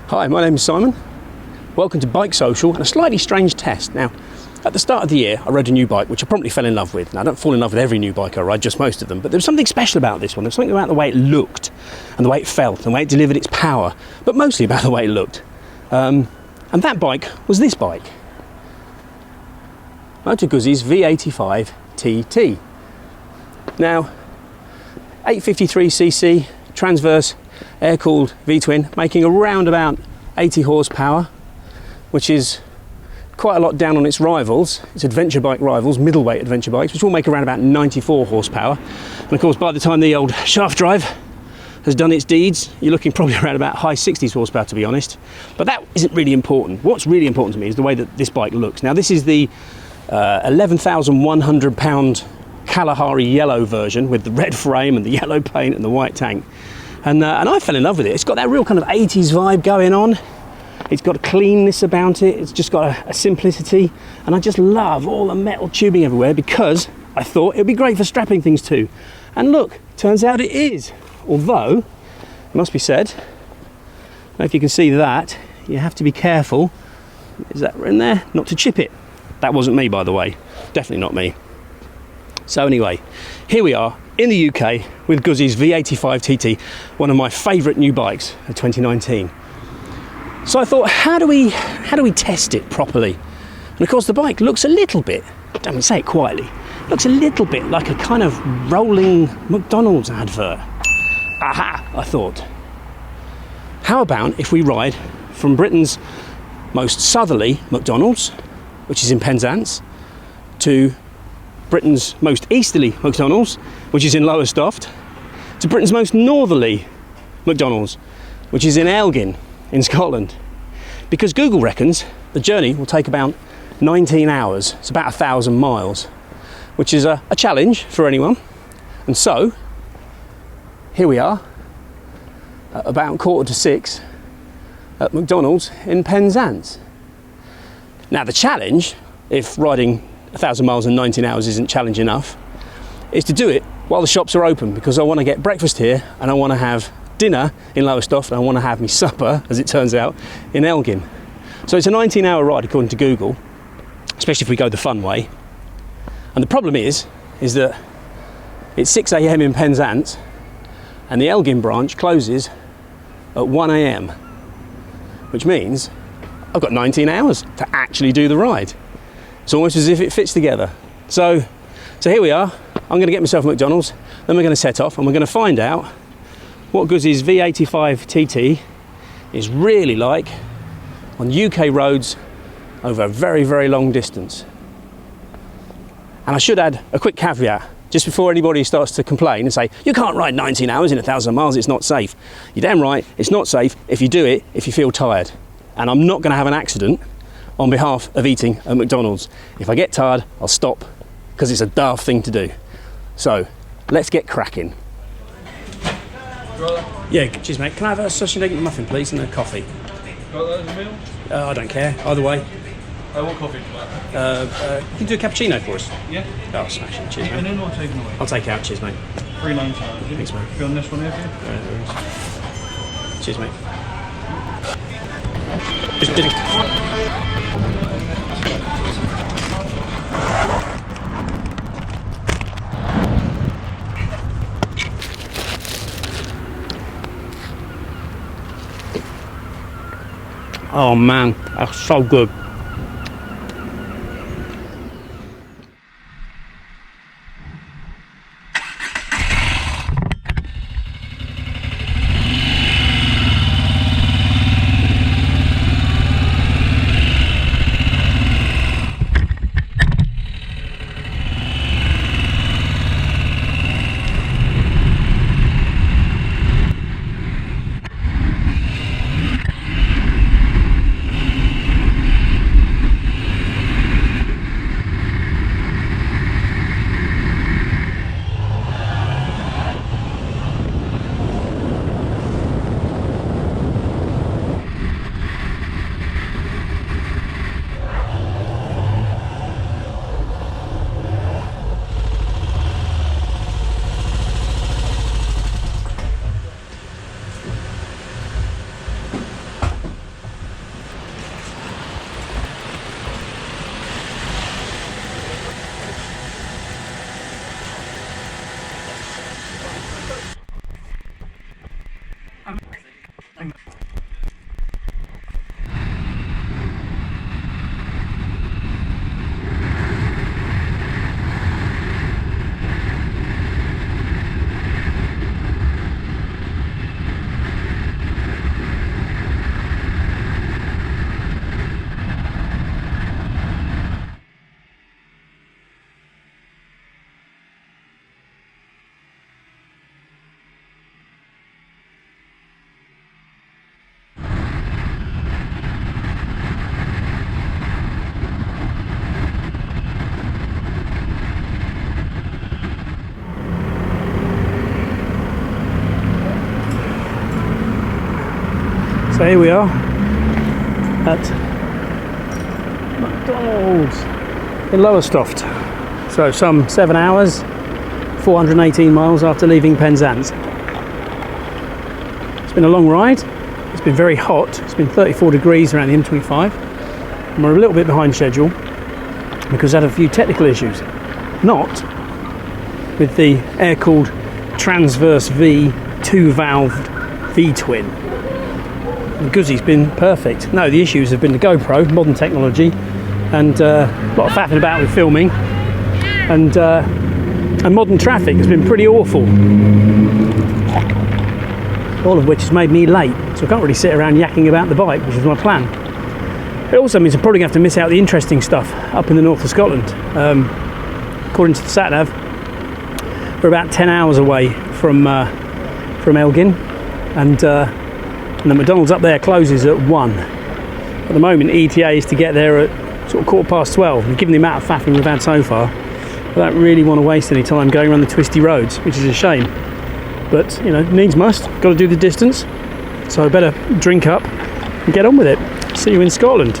Hi, my name is Simon. Welcome to BikeSocial and a slightly strange test. Now, at the start of the year, I rode a new bike, which I promptly fell in love with. Now, I don't fall in love with every new bike I ride, just most of them, but there was something special about this one. There was something about the way it looked, and the way it felt, and the way it delivered its power, but mostly about the way it looked. And that bike was this bike. Moto Guzzi's V85 TT. Now, 853cc, transverse, air-cooled V-twin, making around about 80 horsepower, which is quite a lot down on its rivals, its adventure bike rivals, middleweight adventure bikes, which all make around about 94 horsepower. And of course, by the time the old shaft drive has done its deeds, you're looking probably around about high 60s horsepower, to be honest. But that isn't really important. What's really important to me is the way that this bike looks. Now, this is the 11,100 pound Kalahari yellow version with the red frame and the yellow paint and the white tank. And I fell in love with it. It's got that real kind of 80s vibe going on. It's got a cleanness about it. It's just got a simplicity. And I just love all the metal tubing everywhere because I thought it would be great for strapping things to. And look, turns out it is. Although, it must be said, I don't know if you can see that, you have to be careful. Is that in there? Not to chip it. That wasn't me, by the way. Definitely not me. So anyway, here we are in the UK with Guzzi's V85 TT, one of my favourite new bikes of 2019. So I thought, how do we test it properly? And of course the bike looks a little bit, don't say it quietly, looks a little bit like a kind of rolling McDonalds advert. Aha, I thought. How about if we ride from Britain's most southerly McDonald's, which is in Penzance, to Britain's most easterly McDonald's, which is in Lowestoft, to Britain's most northerly McDonald's, which is in Elgin, in Scotland. Because Google reckons the journey will take about 19 hours. It's about 1,000 miles, which is a challenge for anyone. And so, here we are, at about 5:45 at McDonald's in Penzance. Now the challenge, if riding 1,000 miles in 19 hours isn't challenge enough, is to do it while the shops are open, because I want to get breakfast here and I want to have dinner in Lowestoft and I want to have my supper, as it turns out, in Elgin. So it's a 19-hour ride according to Google, especially if we go the fun way. And the problem is that it's 6 a.m. in Penzance and the Elgin branch closes at 1 a.m, which means I've got 19 hours to actually do the ride. It's almost as if it fits together. So here we are. I'm going to get myself a McDonald's, then we're going to set off and we're going to find out what Guzzi's V85 TT is really like on UK roads over a very, very long distance. And I should add a quick caveat, just before anybody starts to complain and say, you can't ride 19 hours in 1,000 miles, it's not safe. You're damn right, it's not safe if you do it, if you feel tired. And I'm not going to have an accident on behalf of eating at McDonald's. If I get tired, I'll stop, because it's a daft thing to do. So, let's get cracking. Yeah, cheers mate. Can I have a sausage and egg muffin please and a coffee? Got that as a meal? I don't care, either way. I want coffee for that. You can do a cappuccino for us? Yeah. Oh, smash it. Cheers, And mate. then I'll take them away. I'll take it out. Cheers, mate. 3.99. Thanks, mate. Be on this one here for you? There is. Cheers, mate. Just did it. Oh man, that's so good. So here we are at McDonald's in Lowestoft. So some 7 hours, 418 miles after leaving Penzance. It's been a long ride. It's been very hot. It's been 34 degrees around the M25. And we're a little bit behind schedule because I had a few technical issues. Not with the air-cooled Transverse V 2-valved V-twin. The Guzzi's been perfect. No, the issues have been the GoPro, modern technology, and a lot of faffing about with filming, and modern traffic has been pretty awful. All of which has made me late, so I can't really sit around yakking about the bike, which is my plan. It also means I'm probably going to have to miss out the interesting stuff up in the north of Scotland. According to the sat-nav, we're about 10 hours away from Elgin, and the McDonald's up there closes at 1. At the moment, ETA is to get there at sort of 12:15. And given the amount of faffing we've had so far, I don't really want to waste any time going around the twisty roads, which is a shame. But, you know, needs must. Got to do the distance. So I better drink up and get on with it. See you in Scotland.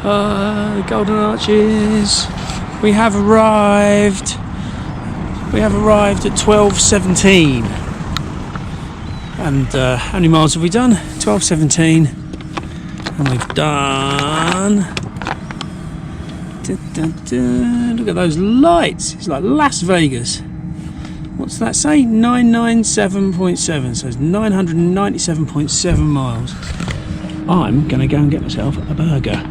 The Golden Arches. We have arrived. We have arrived at 12:17. And how many miles have we done? 12:17. And we've done. Look at those lights. It's like Las Vegas. What's that say? 997.7. So it's 997.7 miles. I'm going to go and get myself a burger.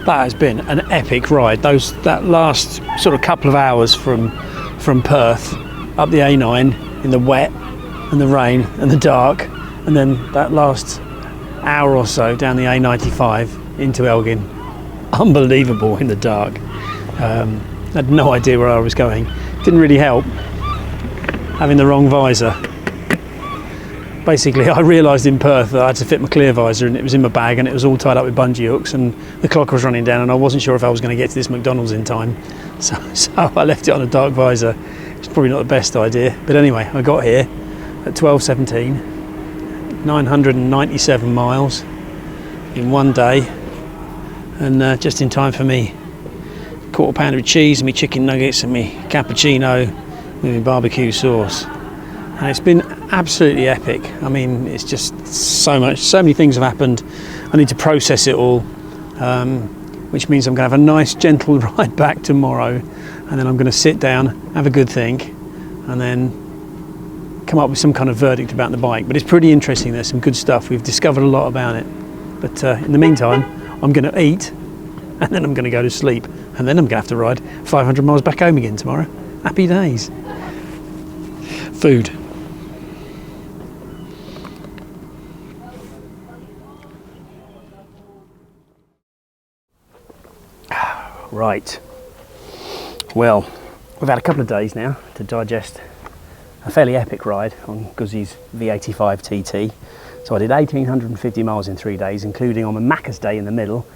That has been an epic ride. That last sort of couple of hours from Perth up the A9 in the wet and the rain and the dark, and then that last hour or so down the A95 into Elgin. Unbelievable in the dark. I had no idea where I was going. Didn't really help having the wrong visor. Basically, I realised in Perth that I had to fit my clear visor, and it was in my bag, and it was all tied up with bungee hooks, and the clock was running down, and I wasn't sure if I was going to get to this McDonald's in time. So I left it on a dark visor. It's probably not the best idea, but anyway, I got here at 12:17, 997 miles in one day, and just in time for me quarter pounder of cheese and me chicken nuggets and me cappuccino with my barbecue sauce. And it's been absolutely epic. I mean, it's just so many things have happened. I need to process it all, which means I'm going to have a nice gentle ride back tomorrow, and then I'm going to sit down, have a good think, and then come up with some kind of verdict about the bike. But it's pretty interesting. There's some good stuff. We've discovered a lot about it. But in the meantime, I'm going to eat and then I'm going to go to sleep, and then I'm going to have to ride 500 miles back home again tomorrow. Happy days. Food. Right. Well, we've had a couple of days now to digest a fairly epic ride on Guzzi's V85 TT. So I did 1,850 miles in 3 days, including on a Macca's day in the middle,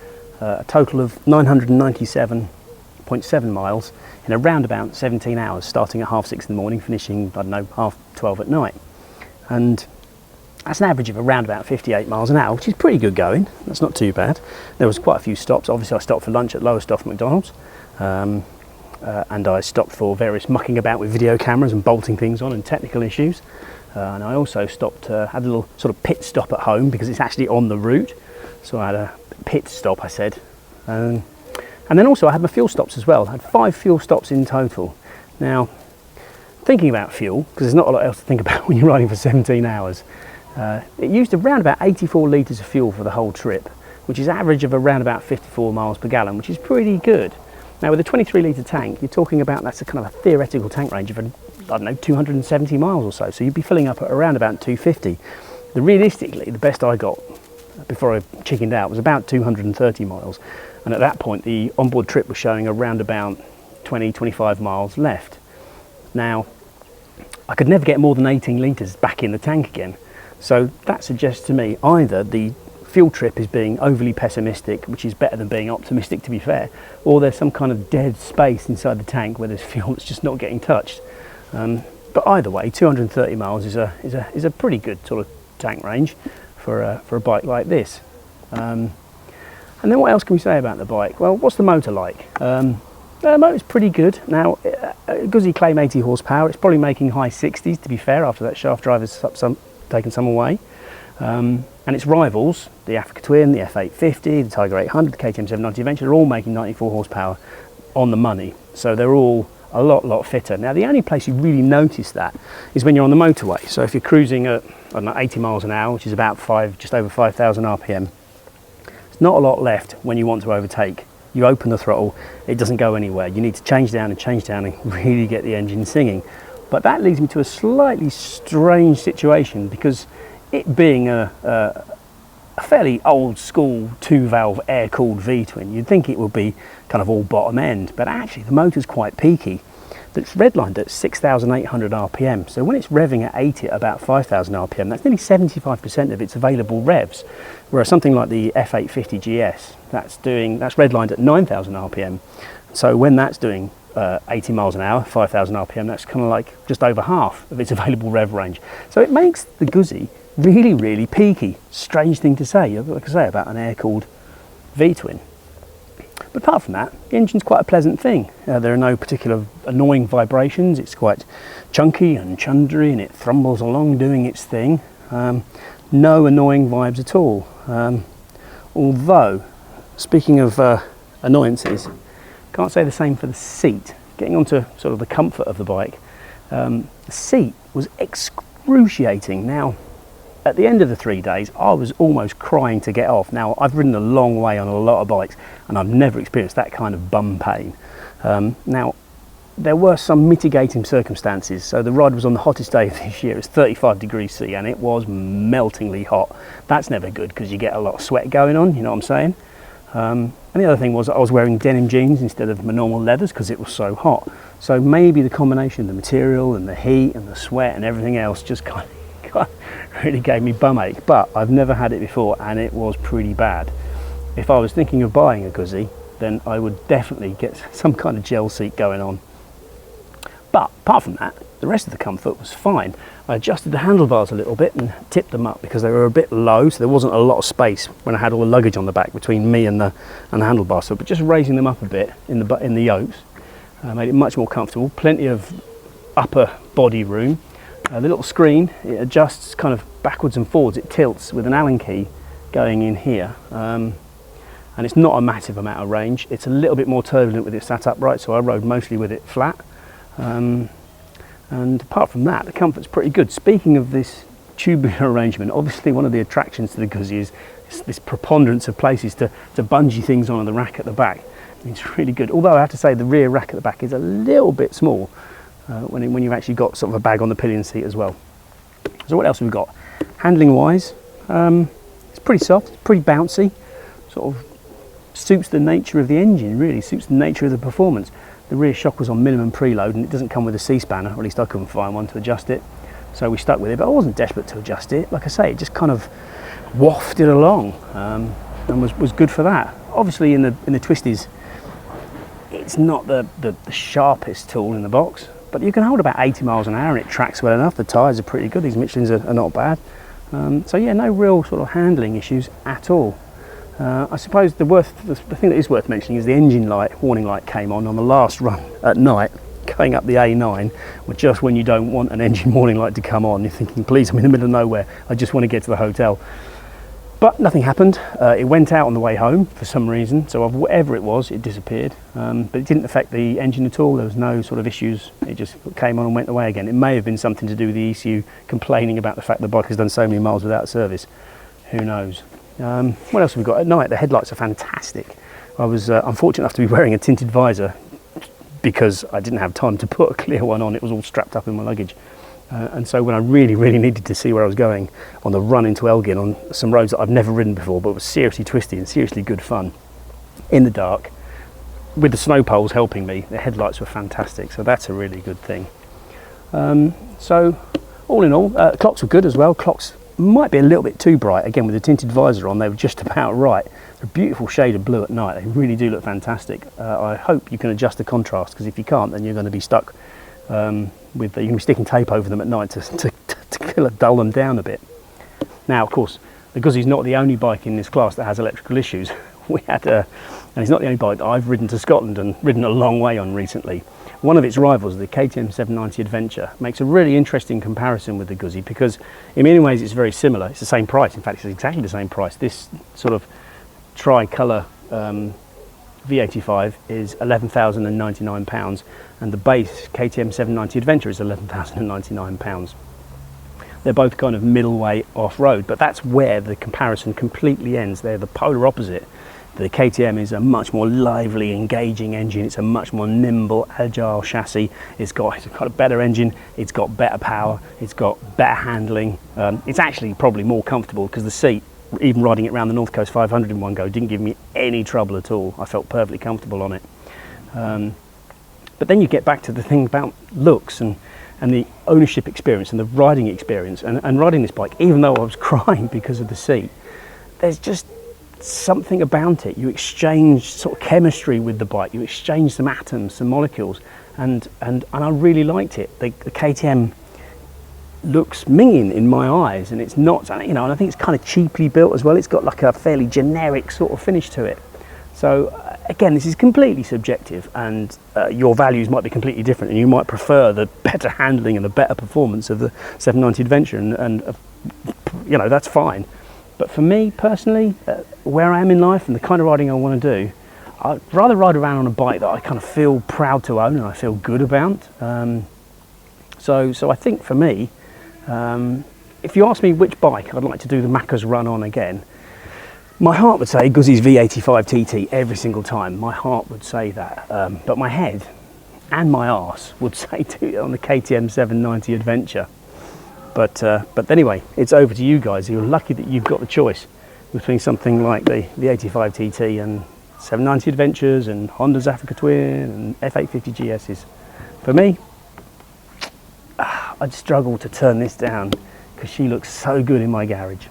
a total of 997.7 miles in around about 17 hours, starting at 6:30 in the morning, finishing, I don't know, 12:30 at night. And that's an average of around about 58 miles an hour, which is pretty good going. That's not too bad. There was quite a few stops. Obviously I stopped for lunch at Lowestoft McDonald's. And I stopped for various mucking about with video cameras and bolting things on and technical issues. And I also stopped, had a little sort of pit stop at home because it's actually on the route. So I had a pit stop, I said. And then also I had my fuel stops as well. I had 5 fuel stops in total. Now, thinking about fuel, because there's not a lot else to think about when you're riding for 17 hours, it used around about 84 litres of fuel for the whole trip, which is average of around about 54 miles per gallon, which is pretty good. Now with a 23 litre tank, you're talking about, that's a kind of a theoretical tank range of, I don't know, 270 miles or so. So you'd be filling up at around about 250. Realistically, the best I got before I chickened out was about 230 miles. And at that point, the onboard trip was showing around about 20-25 miles left. Now, I could never get more than 18 litres back in the tank again. So that suggests to me either the fuel trip is being overly pessimistic, which is better than being optimistic to be fair, or there's some kind of dead space inside the tank where there's fuel that's just not getting touched. But either way, 230 miles is a pretty good sort of tank range for a bike like this. And then what else can we say about the bike? Well, what's the motor like? The motor's pretty good. Now, Guzzi claim 80 horsepower. It's probably making high 60s to be fair after that shaft driver's taken some away. And its rivals, the Africa Twin, the F850, the Tiger 800, the KTM 790 Adventure, are all making 94 horsepower on the money. So they're all a lot fitter. Now the only place you really notice that is when you're on the motorway. So if you're cruising at, I don't know, 80 miles an hour, which is about just over 5,000 RPM, there's not a lot left when you want to overtake. You open the throttle, it doesn't go anywhere. You need to change down and really get the engine singing. But that leads me to a slightly strange situation, because it being a fairly old school 2-valve air-cooled V-twin, you'd think it would be kind of all bottom end, but actually the motor's quite peaky. It's redlined at 6,800 RPM, so when it's revving at 80 at about 5,000 RPM, that's nearly 75% of its available revs, whereas something like the F850 GS, that's redlined at 9,000 RPM. So when that's doing 80 miles an hour, 5,000 RPM, that's kind of like just over half of its available rev range. So it makes the Guzzi really peaky. Strange thing to say, like I say, about an air-cooled V-twin. But apart from that, the engine's quite a pleasant thing. There are no particular annoying vibrations. It's quite chunky and chundery, and it thrumbles along doing its thing. No annoying vibes at all. Although, speaking of annoyances, can't say the same for the seat. Getting onto sort of the comfort of the bike, the seat was excruciating. Now, at the end of the 3 days, I was almost crying to get off. Now, I've ridden a long way on a lot of bikes, and I've never experienced that kind of bum pain. Now, there were some mitigating circumstances. So the ride was on the hottest day of this year. It was 35 degrees C, and it was meltingly hot. That's never good, because you get a lot of sweat going on, you know what I'm saying? And the other thing was I was wearing denim jeans instead of my normal leathers because it was so hot. So maybe the combination of the material and the heat and the sweat and everything else just kind of really gave me bum ache. But I've never had it before, and it was pretty bad. If I was thinking of buying a Guzzi, then I would definitely get some kind of gel seat going on. But apart from that, the rest of the comfort was fine. I adjusted the handlebars a little bit and tipped them up because they were a bit low, so there wasn't a lot of space when I had all the luggage on the back between me and the handlebars. So, but just raising them up a bit in the yokes made it much more comfortable. Plenty of upper body room. The little screen, it adjusts kind of backwards and forwards. It tilts with an Allen key going in here. And it's not a massive amount of range. It's a little bit more turbulent with it sat upright, so I rode mostly with it flat. And apart from that, the comfort's pretty good. Speaking of this tubular arrangement, obviously one of the attractions to the Guzzi is this preponderance of places to bungee things on the rack at the back. It's really good. Although I have to say the rear rack at the back is a little bit small when you've actually got sort of a bag on the pillion seat as well. So what else have we got? Handling wise, it's pretty soft, it's pretty bouncy, sort of suits the nature of the engine, really suits the nature of the performance. The rear shock was on minimum preload and it doesn't come with a C-spanner, or at least I couldn't find one to adjust it. So we stuck with it, but I wasn't desperate to adjust it. Like I say, it just kind of wafted along and was good for that. Obviously in the twisties, it's not the sharpest tool in the box, but you can hold about 80 miles an hour and it tracks well enough. The tyres are pretty good, these Michelins are not bad. So yeah, no real sort of handling issues at all. I suppose the thing that is worth mentioning is the engine light, warning light came on the last run at night, going up the A9, just when you don't want an engine warning light to come on. You're thinking, please, I'm in the middle of nowhere, I just want to get to the hotel. But nothing happened. It went out on the way home for some reason, so whatever it was, it disappeared. But it didn't affect the engine at all. There was no sort of issues. It just came on and went away again. It may have been something to do with the ECU complaining about the fact the bike has done so many miles without service. Who knows? What else have we got? At night, the headlights are fantastic. I was unfortunate enough to be wearing a tinted visor because I didn't have time to put a clear one on. It was all strapped up in my luggage. And so when I really needed to see where I was going on the run into Elgin on some roads that I've never ridden before, but was seriously twisty and seriously good fun, in the dark, with the snow poles helping me, the headlights were fantastic. So that's a really good thing. So all in all, clocks were good as well. Clocks might be a little bit too bright. Again, with the tinted visor on, they were just about right. They're a beautiful shade of blue at night. They really do look fantastic. I hope you can adjust the contrast, because if you can't, then you're going to be stuck you can be sticking tape over them at night to dull them down a bit. Now, of course, the Guzzi's not the only bike in this class that has electrical issues. We had, and it's not the only bike that I've ridden to Scotland and ridden a long way on recently. One of its rivals, the KTM 790 Adventure, makes a really interesting comparison with the Guzzi because in many ways it's very similar. It's the same price. In fact, it's exactly the same price. This sort of tri-colour V85 is £11,099 and the base KTM 790 Adventure is £11,099. They're both kind of middleweight off-road, but that's where the comparison completely ends. They're the polar opposite. The KTM is a much more lively, engaging engine. It's a much more nimble, agile chassis. It's got a better engine. It's got better power. It's got better handling. It's actually probably more comfortable because the seat, even riding it around the North Coast 500 in one go, didn't give me any trouble at all. I felt perfectly comfortable on it. But then you get back to the thing about looks and the ownership experience and the riding experience and riding this bike, even though I was crying because of the seat, there's just something about it. You exchange sort of chemistry with the bike, you exchange some atoms, some molecules, and I really liked it. The KTM looks mean in my eyes, and it's not, you know, and I think it's kind of cheaply built as well. It's got like a fairly generic sort of finish to it. So again, this is completely subjective, and your values might be completely different, and you might prefer the better handling and the better performance of the 790 Adventure, and you know, that's fine. But for me personally, where I am in life and the kind of riding I want to do, I'd rather ride around on a bike that I kind of feel proud to own and I feel good about. So I think for me, if you ask me which bike I'd like to do the Macca's run on again, my heart would say Guzzi's V85 TT every single time. My heart would say that, but my head and my arse would say do it on the KTM 790 Adventure. But anyway, it's over to you guys. You're lucky that you've got the choice between something like the 85 TT and 790 Adventures and Honda's Africa Twin and F850 GS's. For me, I'd struggle to turn this down because she looks so good in my garage.